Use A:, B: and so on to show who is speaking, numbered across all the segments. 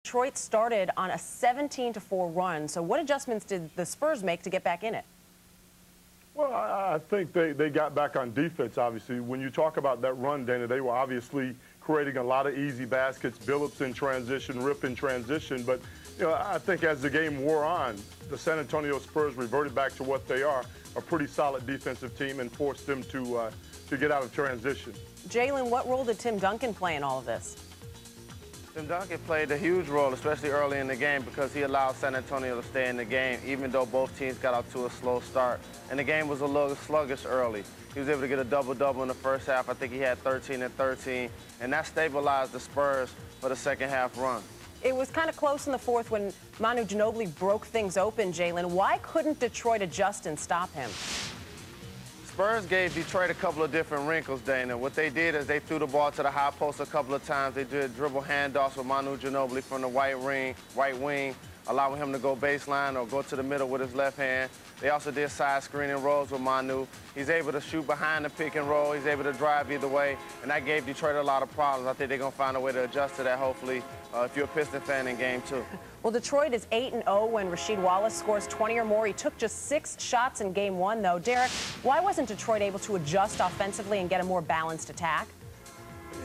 A: Detroit started on a 17-4 run. So what adjustments did the Spurs make to get back in it?
B: Well, I think they got back on defense, obviously. When you talk about that run, Dana, they were obviously creating a lot of easy baskets, Billups in transition, Rip in transition. But, you know, I think as the game wore on, the San Antonio Spurs reverted back to what they are, a pretty solid defensive team, and forced them to get out of transition.
A: Jalen, what role did Tim Duncan play in all of this?
C: Tim Duncan played a huge role, especially early in the game, because he allowed San Antonio to stay in the game, even though both teams got out to a slow start. And the game was a little sluggish early. He was able to get a double-double in the first half. I think he had 13 and 13, and that stabilized the Spurs for the second half run.
A: It was kind of close in the fourth when Manu Ginobili broke things open, Jalen. Why couldn't Detroit adjust and stop him?
C: Spurs gave Detroit a couple of different wrinkles, Dana. What they did is they threw the ball to the high post a couple of times. They did dribble handoffs with Manu Ginobili from the right wing, allowing him to go baseline or go to the middle with his left hand. They also did side screening rolls with Manu. He's able to shoot behind the pick and roll. He's able to drive either way, and that gave Detroit a lot of problems. I think they're going to find a way to adjust to that, hopefully, if you're a Piston fan in Game 2.
A: Well, Detroit is 8-0 when Rasheed Wallace scores 20 or more. He took just 6 shots in Game 1, though. Derek, why wasn't Detroit able to adjust offensively and get a more balanced attack?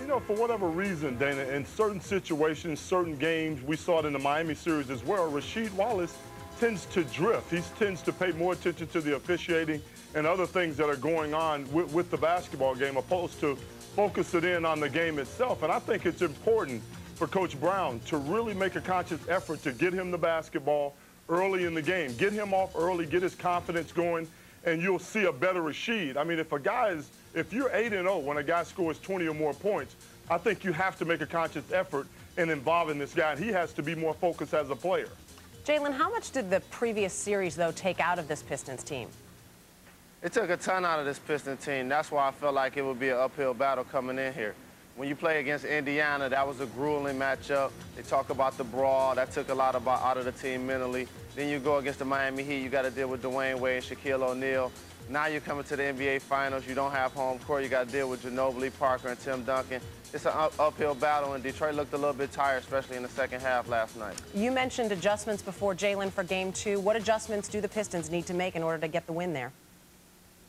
B: You know, for whatever reason, Dana, in certain situations, certain games, we saw it in the Miami series as well, Rasheed Wallace tends to drift. He tends to pay more attention to the officiating and other things that are going on with the basketball game, opposed to focusing in on the game itself. And I think it's important for Coach Brown to really make a conscious effort to get him the basketball early in the game, get him off early, get his confidence going, and you'll see a better Rasheed. I mean, if you're 8-0 when a guy scores 20 or more points, I think you have to make a conscious effort in involving this guy, and he has to be more focused as a player.
A: Jalen, how much did the previous series, though, take out of this Pistons team?
C: It took a ton out of this Pistons team. That's why I felt like it would be an uphill battle coming in here. When you play against Indiana, that was a grueling matchup. They talk about the brawl. That took a lot out of the team mentally. Then you go against the Miami Heat. You got to deal with Dwayne Wade and Shaquille O'Neal. Now you're coming to the NBA Finals. You don't have home court. You got to deal with Ginobili, Parker, and Tim Duncan. It's an uphill battle, and Detroit looked a little bit tired, especially in the second half last night.
A: You mentioned adjustments before, Jalen, for Game 2. What adjustments do the Pistons need to make in order to get the win there?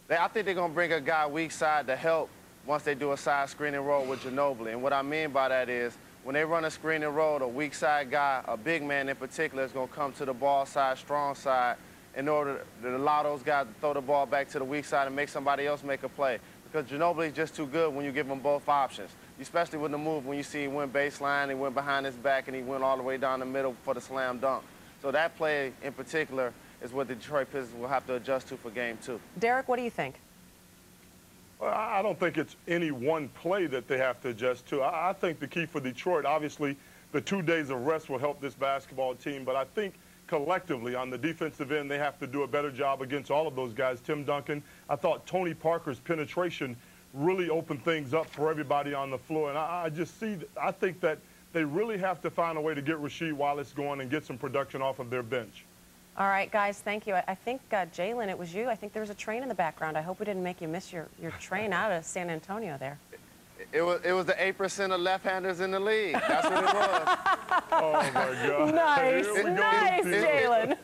C: I think they're going to bring a guy weak side to help once they do a side screening roll with Ginobili. And what I mean by that is when they run a screening roll, a weak side guy, a big man in particular, is going to come to the ball side, strong side, in order to allow those guys to throw the ball back to the weak side and make somebody else make a play. Because Ginobili is just too good when you give him both options, especially with the move when you see he went baseline, he went behind his back, and he went all the way down the middle for the slam dunk. So that play in particular is what the Detroit Pistons will have to adjust to for Game 2.
A: Derek, what do you think?
B: Well, I don't think it's any one play that they have to adjust to. I think the key for Detroit, obviously, the 2 days of rest will help this basketball team, but I think collectively on the defensive end, they have to do a better job against all of those guys. Tim Duncan, I thought Tony Parker's penetration really opened things up for everybody on the floor, and I think that they really have to find a way to get Rasheed Wallace going and get some production off of their bench.
A: All right, guys, thank you. I think, Jalen, it was you. I think there was a train in the background. I hope we didn't make you miss your train out of San Antonio there.
C: It was the 8% of left-handers in the league. That's what it was.
B: Oh, my God.
A: Nice, Jalen.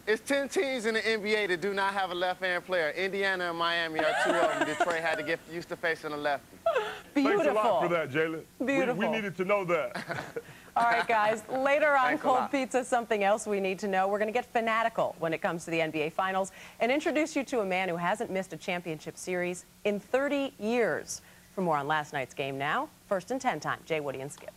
C: It's 10 teams in the NBA that do not have a left-hand player. Indiana and Miami are 2 of them. Detroit had to get used to facing a lefty.
A: Beautiful.
B: Thanks a lot for that, Jalen.
A: Beautiful.
B: We needed to know that.
A: All right, guys, later on
C: Thanks
A: Cold Pizza, something else we need to know. We're going to get fanatical when it comes to the NBA Finals and introduce you to a man who hasn't missed a championship series in 30 years. For more on last night's game now, 1st and 10 time, Jay, Woody, and Skip.